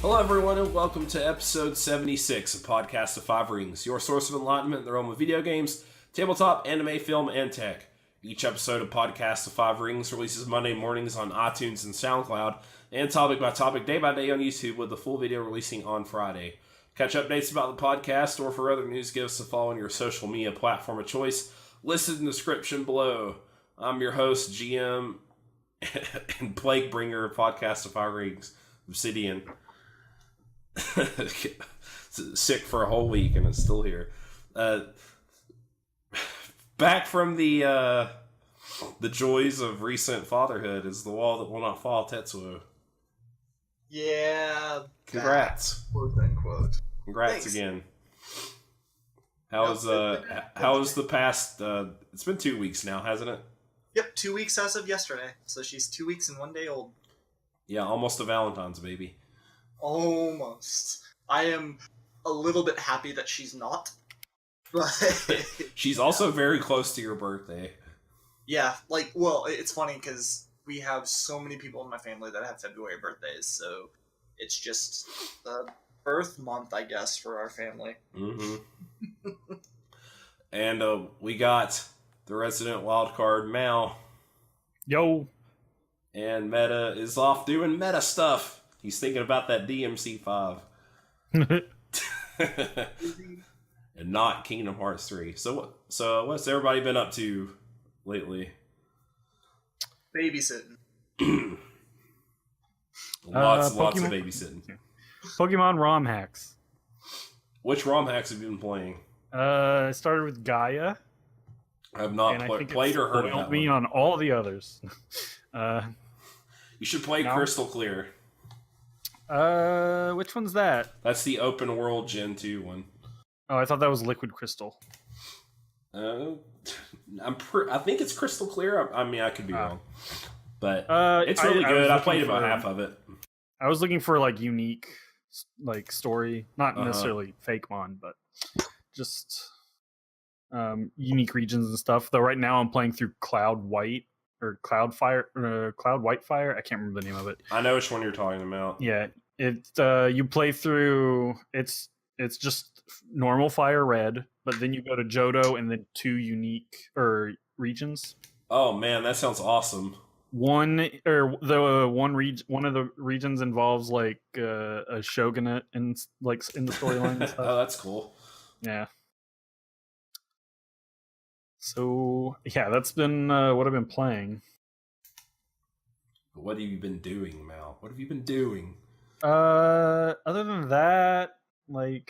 Hello, everyone, and welcome to episode 76 of Podcast of Five Rings, your source of enlightenment in the realm of video games, tabletop, anime, film, and tech. Each episode of Podcast of Five Rings releases Monday mornings on iTunes and SoundCloud, and topic by topic, day by day on YouTube, with the full video releasing on Friday. Catch updates about the podcast or for other news, give us a follow on your social media platform of choice, listed in the description below. I'm your host, GM, and plague bringer of Podcast of Five Rings, Obsidian. Sick for a whole week and it's still here. Back from the joys of recent fatherhood is the wall that will not fall, Tetsuo. Yeah. Congrats. Quote unquote. Congrats. Thanks. Again. How's the past it's been 2 weeks now, hasn't it? Yep, 2 weeks as of yesterday. So she's 2 weeks and 1 day old. Yeah, almost a Valentine's baby. Almost. I am a little bit happy that she's not. But she's also very close to your birthday. Yeah, it's funny because we have so many people in my family that have February birthdays, so it's just the birth month, I guess, for our family. Mm-hmm. And we got the resident wildcard, Mao. Yo. And Meta is off doing meta stuff. He's thinking about that DMC5. And not Kingdom Hearts 3. So what's everybody been up to lately? Babysitting. Lots of babysitting. Pokemon ROM hacks. Which ROM hacks have you been playing? I started with Gaia. I have not played or heard of that me on all the others. You should play Crystal Clear. Which one's that? That's the open world Gen 2 one. Oh, I thought that was Liquid Crystal. I think it's Crystal Clear. I mean, I could be wrong, but it's really good. I played about half of it. I was looking for unique, story, not necessarily fake one, but just unique regions and stuff. Though right now I'm playing through Cloud White or Cloud Whitefire. I can't remember the name of it. I know which one you're talking about. Yeah, you play through. It's just normal Fire Red, but then you go to Johto and then 2 unique regions. Oh man, that sounds awesome. One of the regions involves a shogunate in the storyline and stuff. Oh, that's cool. Yeah. So yeah, that's been what I've been playing. What have you been doing, Mal? What have you been doing? Other than that, I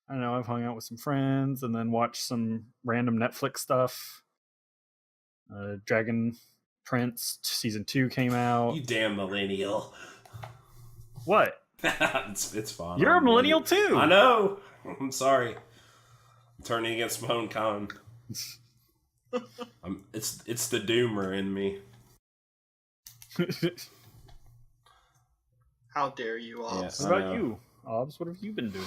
don't know, I've hung out with some friends and then watched some random Netflix stuff. Dragon Prince Season 2 came out. You damn millennial. What? It's fine. You're a millennial too. I know. I'm sorry. I'm turning against my own kind. It's the doomer in me. How dare you, Obs? Yes, what about you, Obs? What have you been doing?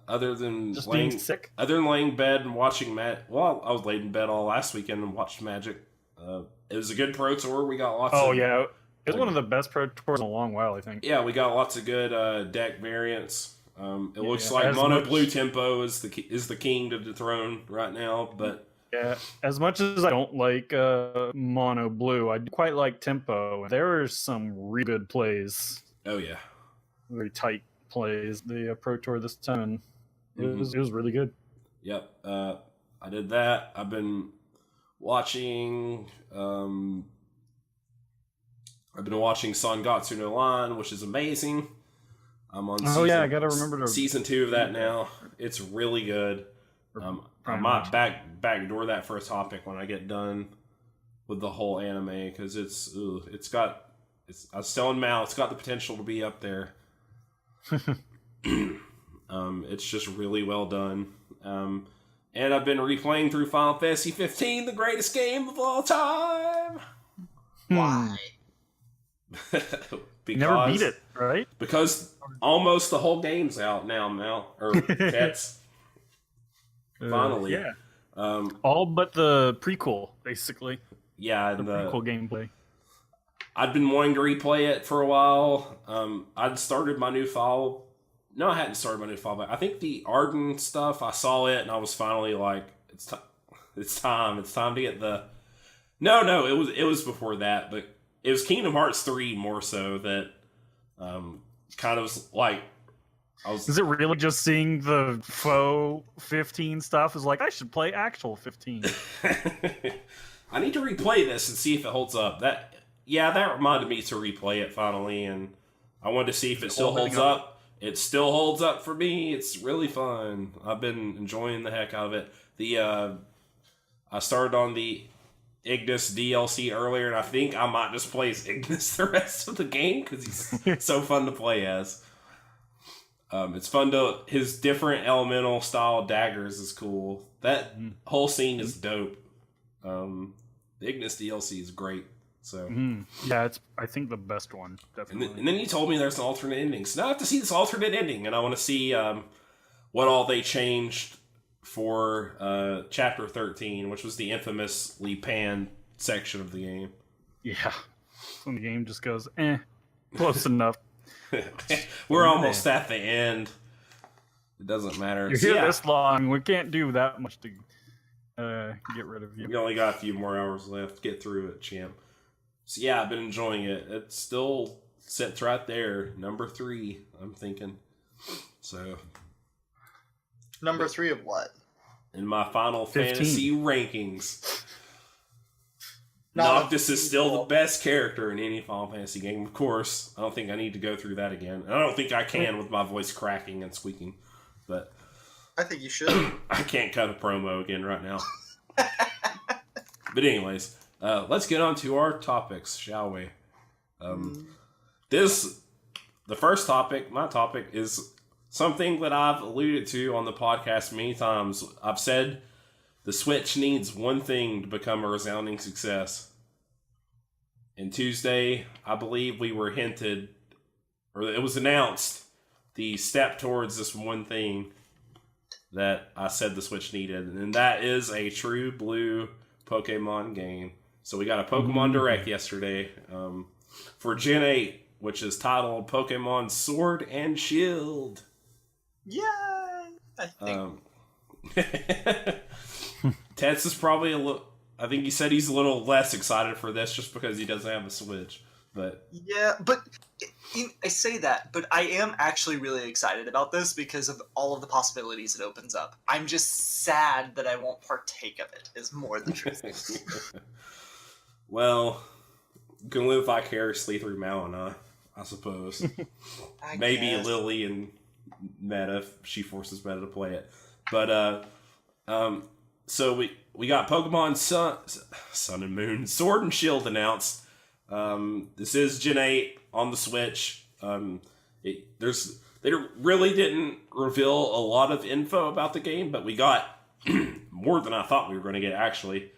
Other than just being sick? Other than laying in bed and watching Well, I was laid in bed all last weekend and watched Magic. It was a good Pro Tour. We got lots of... Oh, yeah. It was one of the best Pro Tours in a long while, I think. Yeah, we got lots of good deck variants. It looks like Mono Blue Tempo is the king to dethrone right now, but... Yeah, as much as I don't like Mono Blue, I quite like Tempo. There are some really good plays. Oh, yeah. Very tight plays. The Pro Tour this time, and it was really good. Yep. I did that. I've been watching... I've been watching Sangatsu no Line, which is amazing. I'm on I gotta remember season 2 of that now. It's really good. I might backdoor that for a topic when I get done with the whole anime, because I was telling Mal, it's got the potential to be up there. It's just really well done. And I've been replaying through Final Fantasy 15, the greatest game of all time. Why? Never beat it, right? Because almost the whole game's out now, Mal. Or Cats. Finally. Yeah. All but the prequel, basically. Yeah, the prequel gameplay. I'd been wanting to replay it for a while. I'd started my new file. No, I hadn't started my new file, but I think the Arden stuff, I saw it and I was finally like, it's time to get the... No, it was before that, but it was Kingdom Hearts 3 more so that kind of was like... Is it really just seeing the faux 15 stuff? Is like, I should play actual 15. I need to replay this and see if it holds up. That reminded me to replay it finally, and I wanted to see if it still holds up. It still holds up for me. It's really fun. I've been enjoying the heck out of it. I started on the Ignis DLC earlier, and I think I might just play as Ignis the rest of the game because he's so fun to play as. It's fun his different elemental style daggers is cool. That whole scene is dope. The Ignis DLC is great. So yeah, it's I think the best one, definitely. And then you told me there's an alternate ending, so now I have to see this alternate ending, and I want to see what all they changed for Chapter 13, which was the infamously panned section of the game. Yeah, when the game just goes, close enough. We're almost at the end. It doesn't matter. You're here this long. We can't do that much to get rid of you. We only got a few more hours left. Get through it, champ. So yeah, I've been enjoying it. It still sits right there, number 3. I'm thinking. So number 3 of what? In my Final 15. Fantasy rankings. Noctis is still the best character in any Final Fantasy game, of course. I don't think I need to go through that again. I don't think I can with my voice cracking and squeaking. But I think you should. I can't cut a promo again right now. But anyways, let's get on to our topics, shall we? The first topic, my topic, is something that I've alluded to on the podcast many times. I've said the Switch needs one thing to become a resounding success. And Tuesday, I believe we were hinted, or it was announced, the step towards this one thing that I said the Switch needed. And that is a true blue Pokemon game. So we got a Pokemon Direct yesterday for Gen 8, which is titled Pokemon Sword and Shield. Yay! I think. Tets is probably a little... I think he said he's a little less excited for this just because he doesn't have a Switch. But yeah, but I say that, but I am actually really excited about this because of all of the possibilities it opens up. I'm just sad that I won't partake of it, is more the truth. Well, you can live vicariously through Mao and I suppose. Maybe guess. Lily and Meta, if she forces Meta to play it. But, so we got Pokemon Sun and Moon Sword and Shield announced. This is Gen 8 on the Switch. They really didn't reveal a lot of info about the game, but we got more than I thought we were going to get, actually.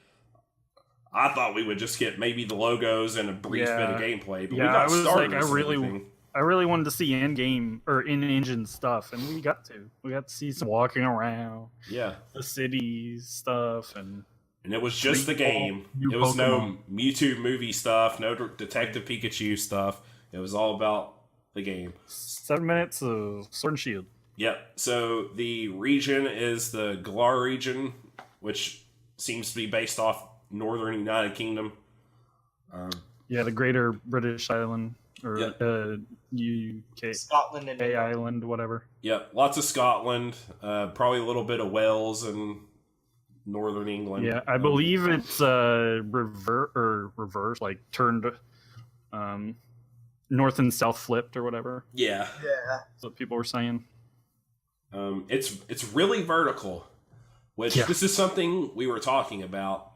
I thought we would just get maybe the logos and a brief bit of gameplay, but we got starters. I really wanted to see in-game or in-engine stuff, and we got to see some walking around. Yeah, the cities stuff, and it was just the game. It was no Mewtwo movie stuff, no Detective Pikachu stuff. It was all about the game. 7 minutes of Sword and Shield. Yep. So the region is the Galar region, which seems to be based off Northern United Kingdom. Yeah, the Greater British Island. Or UK, Scotland and Island, whatever. Yep, lots of Scotland, probably a little bit of Wales and Northern England. Yeah, I believe it's reverse, like turned north and south flipped or whatever. Yeah. That's what people were saying. It's really vertical, which this is something we were talking about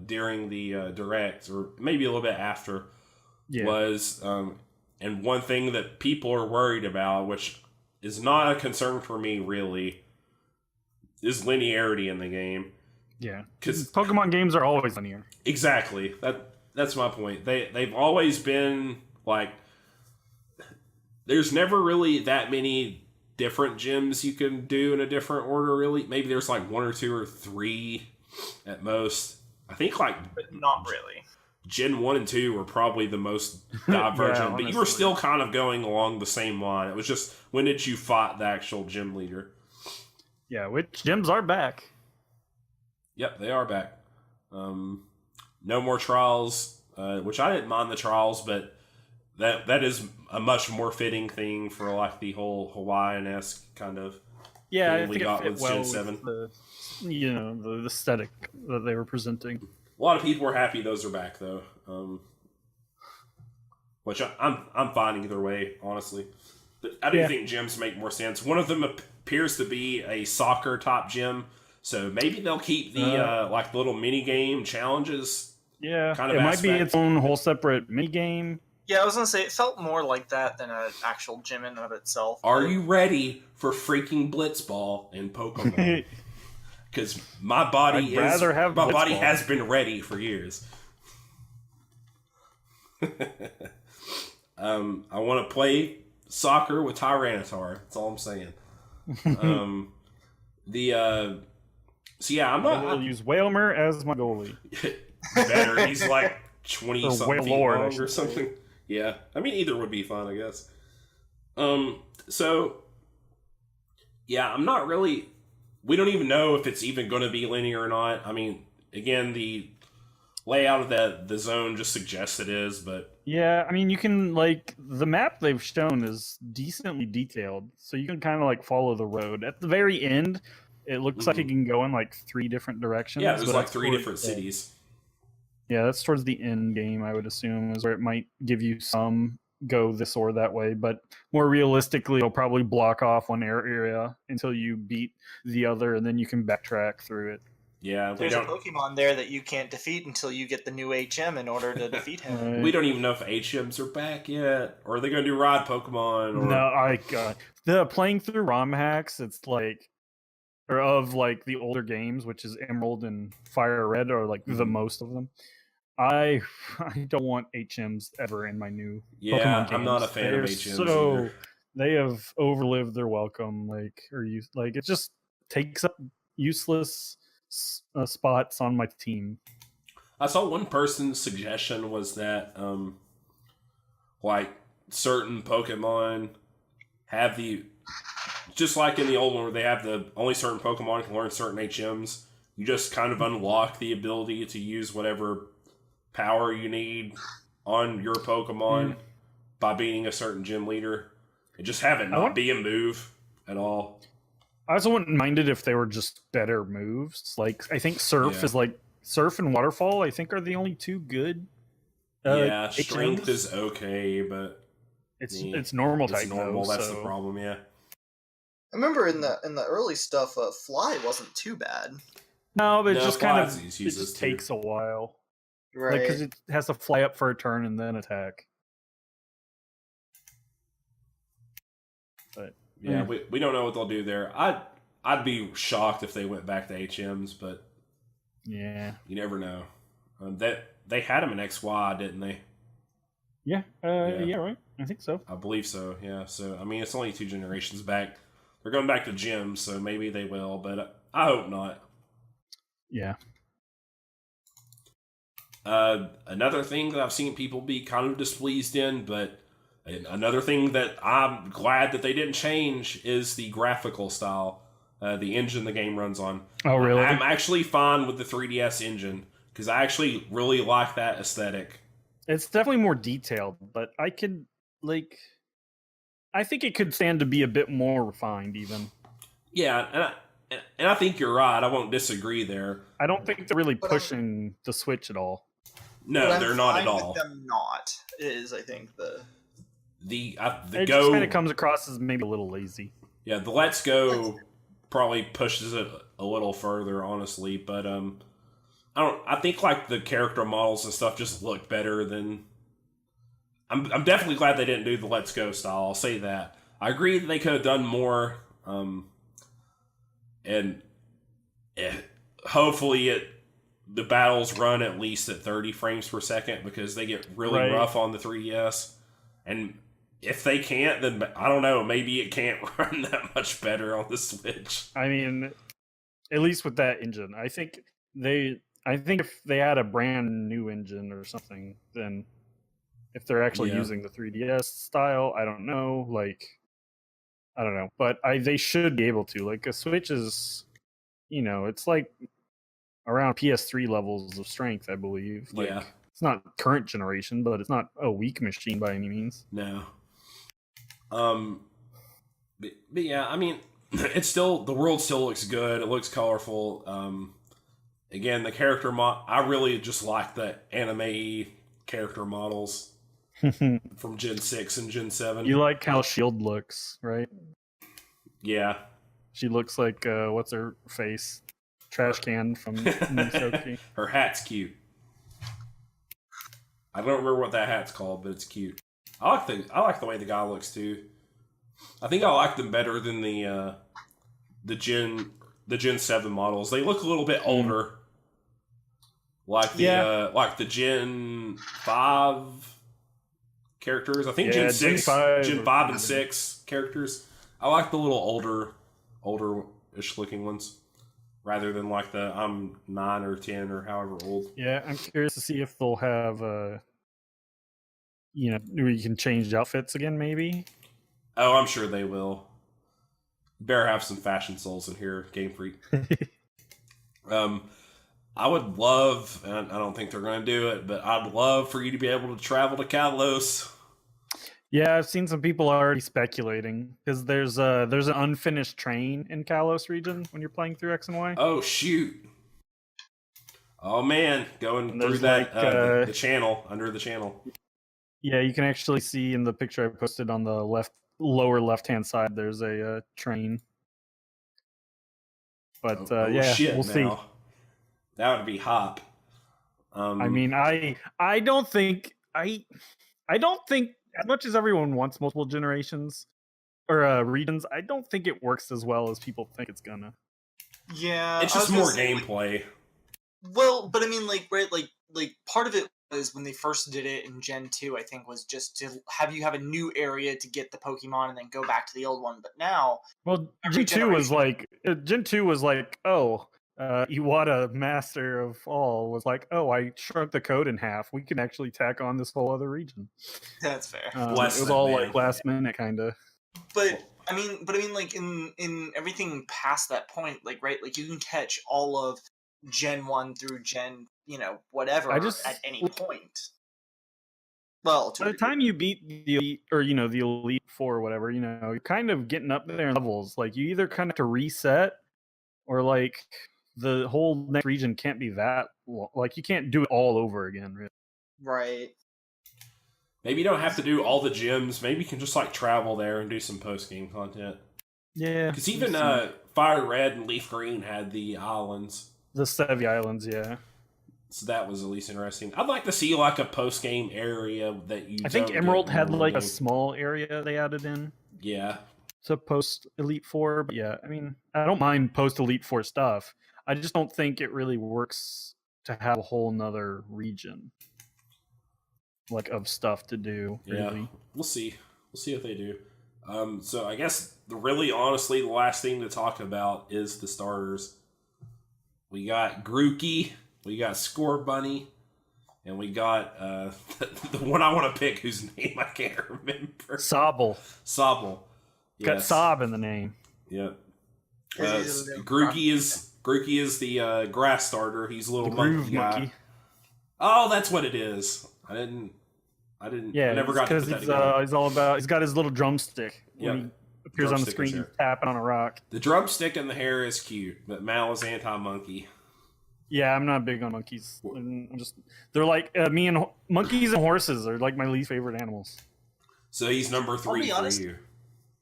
during the Direct, or maybe a little bit after. Was and one thing that people are worried about, which is not a concern for me really, is linearity in the game. Yeah, because Pokemon games are always linear. Exactly. That's my point. They've always been like, there's never really that many different gyms you can do in a different order. Really, maybe there's like 1 or 2 or 3 at most. I think but not really. Gen 1 and 2 were probably the most divergent, but you were still kind of going along the same line. It was just, when did you fight the actual gym leader? Yeah, which gyms are back. Yep, they are back. No more trials, which I didn't mind the trials, but that is a much more fitting thing for like the whole Hawaiian-esque kind of thing we got with Gen 7. The aesthetic that they were presenting. A lot of people were happy those are back, though. Which I'm fine either way, honestly. But I do think gyms make more sense. One of them appears to be a soccer top gym, so maybe they'll keep the like little mini game challenges. Yeah, kind of it might be its own whole separate mini game. Yeah, I was gonna say it felt more like that than an actual gym in and of itself. Are you ready for freaking Blitzball in Pokemon? Because my body has been ready for years. I want to play soccer with Tyranitar. That's all I'm saying. So yeah, I'm not. I'll use Whalmer as my goalie. Better. He's like 20-something feet Lord, long or something. Yeah, I mean either would be fine, I guess. So yeah, I'm not really. We don't even know if it's even going to be linear or not. I mean, again, the layout of the zone just suggests it is, but yeah, I mean, you can like the map they've shown is decently detailed, so you can kind of like follow the road. At the very end, it looks like it can go in like 3 different directions. Yeah, there's like 3 different cities. Yeah, that's towards the end game, I would assume, is where it might give you some go this or that way, but more realistically, it'll probably block off one area until you beat the other, and then you can backtrack through it. Yeah, there's a Pokemon there that you can't defeat until you get the new HM in order to defeat him. We don't even know if HMs are back yet, or are they going to do Rod Pokemon? Or... No, the playing through ROM hacks, it's like, or of like the older games, which is Emerald and Fire Red, are like the most of them. I don't want HMs ever in my new Pokemon games. I'm not a fan of HMs either. They have overlived their welcome, it just takes up useless spots on my team. I saw one person's suggestion was that like certain Pokemon have just like in the old one where they have only certain Pokemon can learn certain HMs. You just kind of unlock the ability to use whatever power you need on your Pokemon by beating a certain gym leader. And just have it not be a move at all. I also wouldn't mind it if they were just better moves. Like, I think Surf is like... Surf and Waterfall, I think, are the only 2 good Strength is okay, but... It's normal type, normal, that's the problem, yeah. I remember in the early stuff, Fly wasn't too bad. No, but it just takes a while. Right. Because it has to fly up for a turn and then attack. But yeah, we don't know what they'll do there. I'd be shocked if they went back to HMs, but yeah, you never know. They had them in XY, didn't they? Yeah, right. I think so. I believe so. Yeah. So I mean, it's only 2 generations back. They're going back to gyms, so maybe they will, but I hope not. Yeah. Another thing that I've seen people be kind of displeased in, but another thing that I'm glad that they didn't change is the graphical style, the engine the game runs on. Oh, really? I'm actually fine with the 3DS engine because I actually really like that aesthetic. It's definitely more detailed, but I think it could stand to be a bit more refined, even. Yeah, and I think you're right. I won't disagree there. I don't think they're really pushing the Switch at all. No, they're not at all. With them not is, I think, the it Go just kind of comes across as maybe a little lazy. Yeah, the Let's Go probably pushes it a little further, honestly. But I think like the character models and stuff just look better than. I'm definitely glad they didn't do the Let's Go style. I'll say that. I agree that they could have done more. And hopefully the battles run at least at 30 frames per second because they get really rough on the 3DS. And if they can't, then I don't know, maybe it can't run that much better on the Switch. I mean, at least with that engine, I think I think if they had a brand new engine or something, then if they're actually using the 3DS style, I don't know. Like, I don't know, but they should be able to. Like, a Switch is, it's like around PS3 levels of strength, I believe. Like, it's not current generation, but it's not a weak machine by any means. No. But yeah, I mean, it's still, the world still looks good. It looks colorful. Again, the character I really just like the anime character models from Gen 6 and Gen 7. You like how Shield looks, right? Yeah. She looks like, what's her face? Trash can from Misoki. Her hat's cute. I don't remember what that hat's called, but it's cute. I like the way the guy looks too. I think I like them better than the Gen 7 models. They look a little bit older. Like the Gen 5 characters. I think Gen 6, Gen 5 and 6 characters. I like the little older-ish looking ones. Rather than like the I'm 9 or 10 or however old. Yeah, I'm curious to see if they'll have where you can change outfits again, maybe. Oh, I'm sure they will. Better have some fashion souls in here, Game Freak. I would love, and I don't think they're going to do it, but I'd love for you to be able to travel to Kalos. Yeah, I've seen some people already speculating because there's an unfinished train in Kalos region when you're playing through X and Y. Oh shoot! Oh man, going through that the channel under the channel. Yeah, you can actually see in the picture I posted on the lower left-hand side. There's a train. But shit, we'll see. That would be hop. I mean, I don't think as much as everyone wants multiple generations or regions, I don't think it works as well as people think it's gonna. Yeah, it's just more gameplay. Well, but I mean, like, right, like part of it was when they first did it in Gen 2, I think, was just to have you have a new area to get the Pokemon and then go back to the old one. But now, well, Gen 2 was like, oh, Iwata, master of all, was like, oh, I shrunk the code in half. We can actually tack on this whole other region. That's fair. It was all like last minute, kind of. But I mean, like in everything past that point, like, right, like you can catch all of Gen 1 through Gen, whatever at any point. Well, by the time you beat the Elite, or the Elite Four or whatever, you're kind of getting up there in levels. Like, you either kind of have to reset, or like the whole next region can't be that like you can't do it all over again, really. Right. Maybe you don't have to do all the gyms. Maybe you can just like travel there and do some post game content. Yeah, because even Fire Red and Leaf Green had the islands. The Sevi Islands, yeah. So that was at least interesting. I'd like to see like a post game area that you. I think Emerald had like a small area they added in. Yeah. To post Elite Four, but yeah, I mean, I don't mind post Elite Four stuff. I just don't think it really works to have a whole nother region, like, of stuff to do. Really. Yeah, we'll see. We'll see if they do. So I guess honestly, the last thing to talk about is the starters. We got Grookey, we got Score Bunny, and we got the one I want to pick, whose name I can't remember. Sobble. Yes. Got Sob in the name. Yep. Grookey is the grass starter. He's a little monkey guy. Oh, that's what it is. I didn't. Yeah, I never got to put that together. He's all about. He's got his little drumstick. Yeah. He appears on the screen, he's tapping on a rock. The drumstick and the hair is cute, but Mal is anti-monkey. Yeah, I'm not big on monkeys. They're like monkeys and horses are like my least favorite animals. So he's number 3 for you.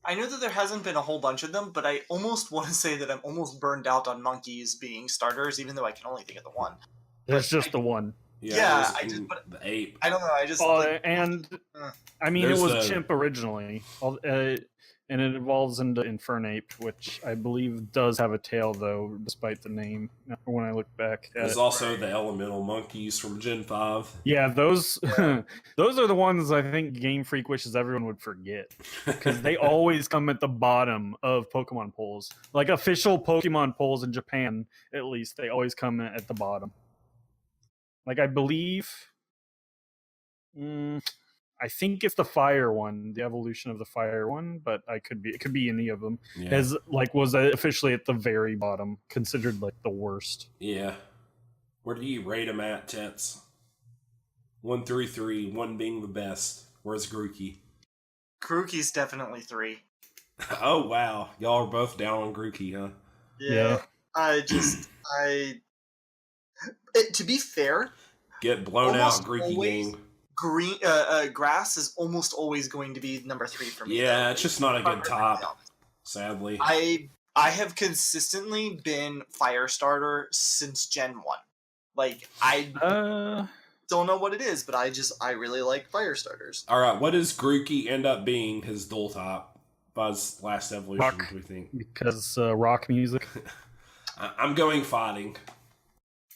I know that there hasn't been a whole bunch of them, but I almost want to say that I'm almost burned out on monkeys being starters, even though I can only think of the one. There's just the one. Yeah, the ape. I don't know. I just I mean, it was chimp originally, and it evolves into Infernape, which I believe does have a tail, though, despite the name. When I look back, there's also the elemental monkeys from Gen 5. Yeah, those those are the ones I think Game Freak wishes everyone would forget, because they always come at the bottom of Pokemon polls. Like official Pokemon polls in Japan, at least, they always come at the bottom. Like I believe, I think it's the fire one, the evolution of the fire one, but it could be any of them. Yeah. Was officially at the very bottom, considered like the worst. Yeah. Where do you rate them at, Tets? 1 through 3, 1 being the best. Where's Grookey? Grookey's definitely 3. Oh, wow. Y'all are both down on Grookey, huh? Yeah. To be fair, Get blown out, almost Grookey always- game. Grass is almost always going to be number 3 for me. Yeah, though. it's just not a good top, sadly. I have consistently been Firestarter since Gen 1. Like, I don't know what it is, but I really like Firestarters. Alright, what does Grookey end up being his dual top? Buzz last evolution, Rock. do we think? Because rock music. I'm going fighting.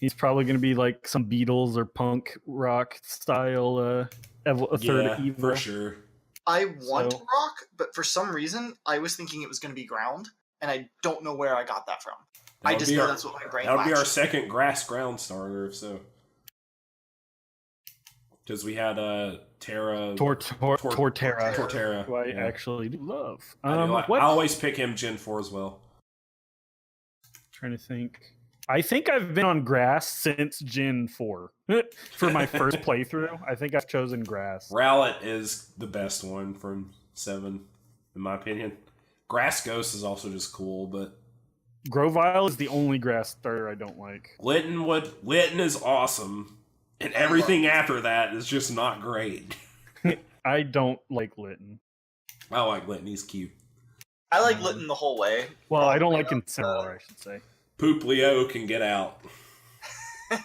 He's probably going to be like some Beatles or punk rock style a third Evo. For sure. I want rock, but for some reason, I was thinking it was going to be ground, and I don't know where I got that from. I just know that's what my brain. That'll be our second grass ground starter, so. Because we had Terra. Torterra. Who I actually do love. I always pick him Gen 4 as well. Trying to think. I think I've been on grass since Gen 4 for my first playthrough. I think I've chosen grass. Rowlet is the best one from 7, in my opinion. Grass Ghost is also just cool, but Grovyle is the only grass starter I don't like. Litten is awesome, and everything after that is just not great. I don't like Litten. I like Litten, he's cute. I like Litten the whole way. Well, I don't like Incineroar, I should say. Pooplio can get out.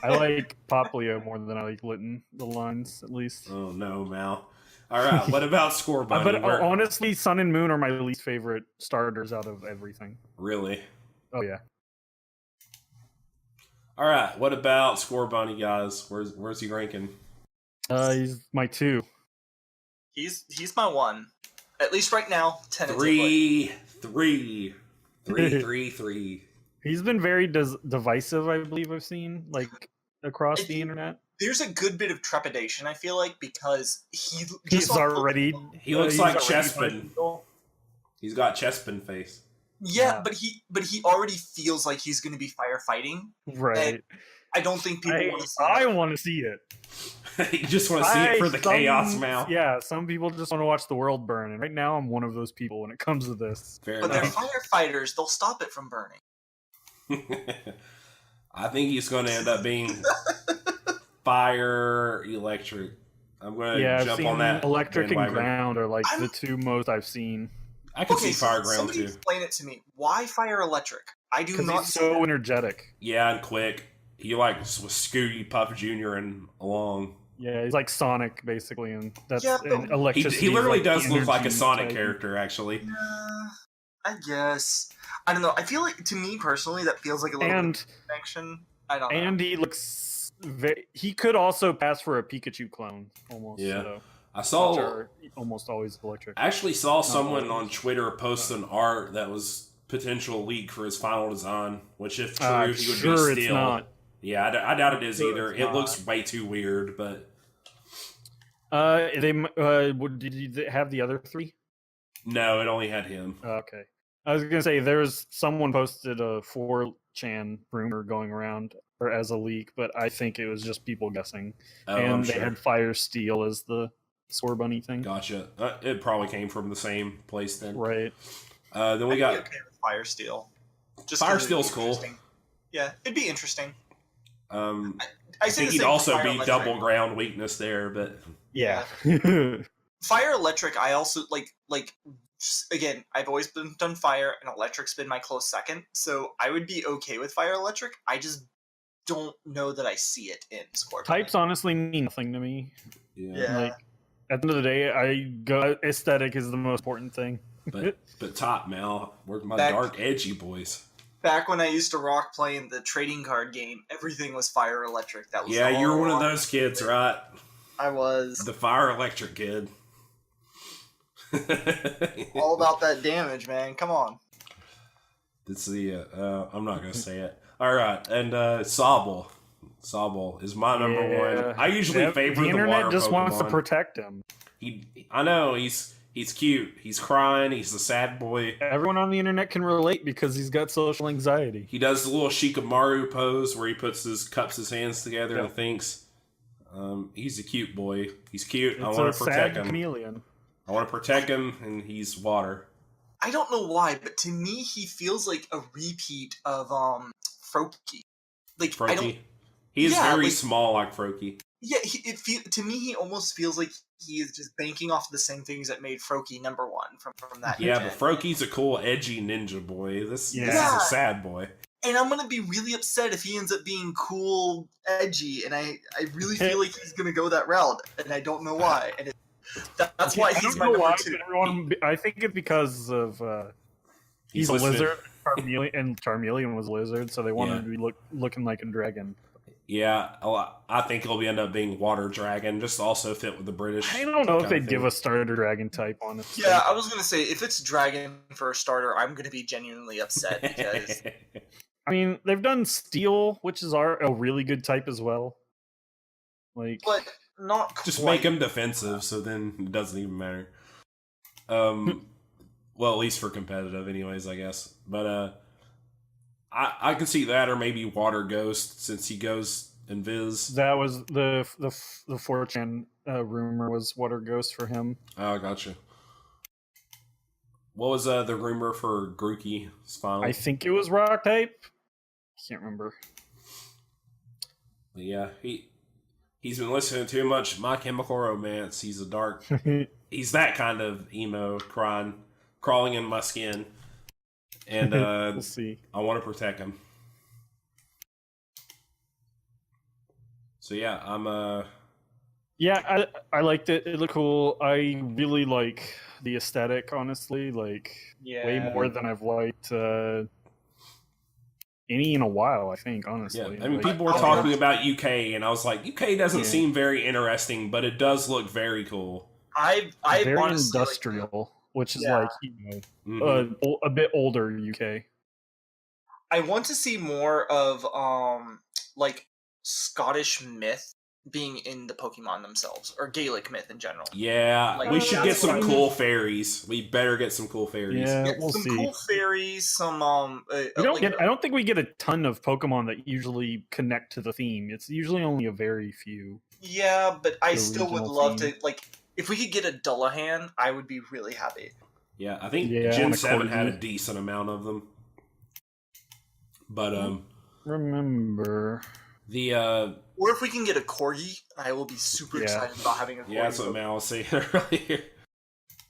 I like Poplio more than I like Litten, the lines at least. Oh no, Mal. Alright, what about Scorbunny? But honestly, Sun and Moon are my least favorite starters out of everything. Really? Oh yeah. Alright, what about Scorbunny, guys? Where's he ranking? He's my 2. He's my 1. At least right now, tentatively. 3. 3. He's been very divisive, I believe I've seen, like, across the internet. There's a good bit of trepidation, I feel like, because he looks like Chespin. He's got Chespin face. Yeah, but he already feels like he's going to be firefighting. Right. I don't think people want to see I want to see it. You just want to see it for the chaos, Mal. Yeah, some people just want to watch the world burn, and right now I'm one of those people when it comes to this. Fair but enough. They're firefighters. They'll stop it from burning. I think he's going to end up being fire electric. I'm going to jump on that. Electric and ground are like the 2 most I've seen. I can see fire ground somebody too. Explain it to me. Why fire electric? I do not. He's so energetic. Yeah, and quick. He like was Scooty Puff Jr. and along. Yeah, he's like Sonic basically, and that's electricity. He literally does look like a Sonic character, actually. I guess. I don't know. I feel like, to me personally, that feels like a little bit of connection. I don't know. And he looks he could also pass for a Pikachu clone, almost. Yeah. So, I saw. Which are almost always electric. I actually saw someone on Twitter post an art that was potential leak for his final design, which, if true, he would be Steel. It's not. Yeah, I doubt it is either. It looks way too weird, but. Did you have the other 3? No, it only had him. Okay. I was gonna say someone posted a 4chan rumor going around or as a leak, but I think it was just people guessing. And they had Fire Steel as the Scorbunny thing. Gotcha. It probably came from the same place then. Right. Then we got okay with Fire Steel. Fire Steel's cool. Yeah, it'd be interesting. I think he'd also be double ground weakness there, but yeah. Fire electric, I also like. Again, I've always done fire, and electric's been my close second. So I would be okay with fire electric. I just don't know that I see it in Scorpion. Types honestly mean nothing to me. Yeah. Like, at the end of the day, aesthetic is the most important thing. But top, Mal, where's my dark, edgy boys? Back when I used to rock playing the trading card game, everything was fire electric. That was you were one of those kids, right? I was the fire electric kid. All about that damage, man. Come on. It's the I'm not gonna say it. All right, and Sobble. Sobble is my number one. I usually favor the internet water just wants to Pokemon. protect him. I know he's cute. He's crying. He's the sad boy. Everyone on the internet can relate because he's got social anxiety. He does the little Shikamaru pose where he cups his hands together and thinks. He's a cute boy. He's cute. I want to protect him. Chameleon. I want to protect him, and he's water. I don't know why, but to me, he feels like a repeat of Froakie. Like Froakie. I don't. He is very like, small, like Froakie. Yeah, to me, he almost feels like he is just banking off the same things that made Froakie number one from that. Yeah, gen. but Frokie's a cool, edgy ninja boy. This is Yeah. a sad boy. And I'm gonna be really upset if he ends up being cool, edgy, and I really feel like he's gonna go that route, and I don't know why. And that's why he's my number two. I think it's because of he's a lizard, and Charmeleon was a lizard, so they wanted him to be looking like a dragon. Yeah, I think it'll end up being Water Dragon, just to also fit with the British. I don't know if they'd give a starter dragon type, honestly. Yeah, I was gonna say, if it's dragon for a starter, I'm gonna be genuinely upset because... I mean, they've done Steel, which is a really good type as well. Like, but not quite. Just make him defensive, so then it doesn't even matter. Well, at least for competitive, anyways, I guess. But I can see that, or maybe Water Ghost, since he goes invis. That was the 4chan rumor was Water Ghost for him. Oh, gotcha. What was the rumor for Grookey's final? I think it was Rock type. Can't remember. But yeah, he's been listening to too much My Chemical Romance. He's a dark. He's that kind of emo, crawling in my skin. And we'll see. I want to protect him. So yeah, I'm Yeah, I liked it. It looked cool. I really like the aesthetic, honestly. Like way more than I've liked any in a while, I think, honestly. Yeah, I mean, like, people were talking about UK, and I was like, UK doesn't seem very interesting, but it does look very cool. I very honestly, industrial, which is like, you know, a bit older UK. I want to see more of like Scottish myth being in the Pokemon themselves, or Gaelic myth in general. Yeah, Like, we should get some what cool fairies. We better get some cool fairies. Yeah, we'll some see. cool fairies, some I don't think we get a ton of Pokemon that usually connect to the theme. It's usually only a very few. Yeah, but I still would regional love theme. to, like, if we could get a Dullahan, I would be really happy. Yeah, I think Yeah, Gen on a 7 had a corgi. decent amount of them. But Remember the Or if we can get a Corgi, I will be super excited about having a Corgi. yeah, that's what Mal was saying earlier.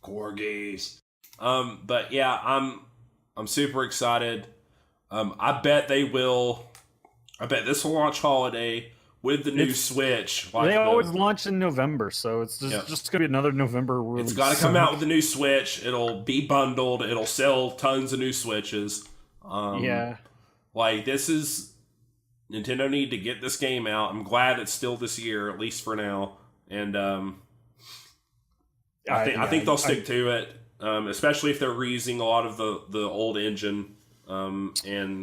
Corgis. But yeah, I'm super excited. I bet they will. I bet this will launch holiday with the new Switch. They always launch in November, so it's just gonna be another November release. It's got to come out with the new Switch. It'll be bundled. It'll sell tons of new Switches. Like, this is... Nintendo need to get this game out. I'm glad it's still this year, at least for now. And I think they'll stick to it, especially if they're reusing a lot of the old engine. And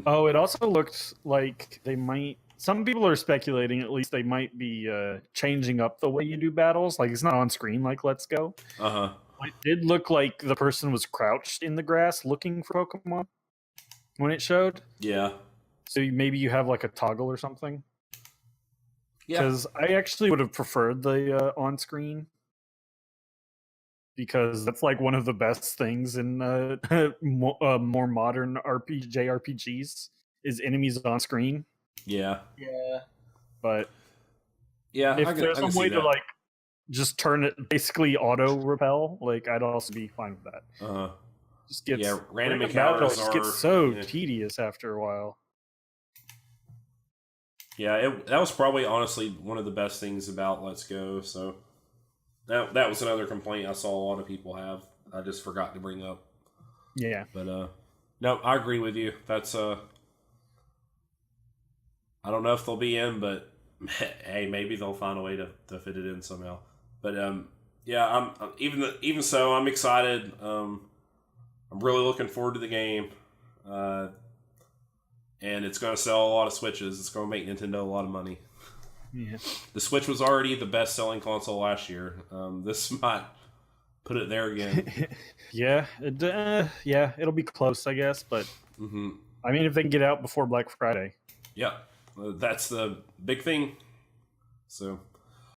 it also looked like they might... Some people are speculating, at least, they might be changing up the way you do battles. Like, it's not on screen like Let's Go. It did look like the person was crouched in the grass looking for Pokemon when it showed. Yeah. So maybe you have like a toggle or something. Yeah. Because I actually would have preferred the on-screen. Because that's like one of the best things in more modern JRPGs is enemies on screen. Yeah. Yeah. But yeah, if there's some way to like just turn it basically auto repel, like I'd also be fine with that. Just gets random encounters gets so tedious after a while. Yeah, that was probably honestly one of the best things about Let's Go. So that was another complaint I saw a lot of people have. I just forgot to bring up. Yeah, but no, I agree with you. That's I don't know if they'll be in, but hey, maybe they'll find a way to fit it in somehow. But yeah, I'm even so, I'm excited. I'm really looking forward to the game. and it's going to sell a lot of Switches. It's going to make Nintendo a lot of money. Yeah. The Switch was already the best-selling console last year. This might put it there again. Yeah, it'll be close, I guess. But I mean, if they can get out before Black Friday. Yeah, that's the big thing. So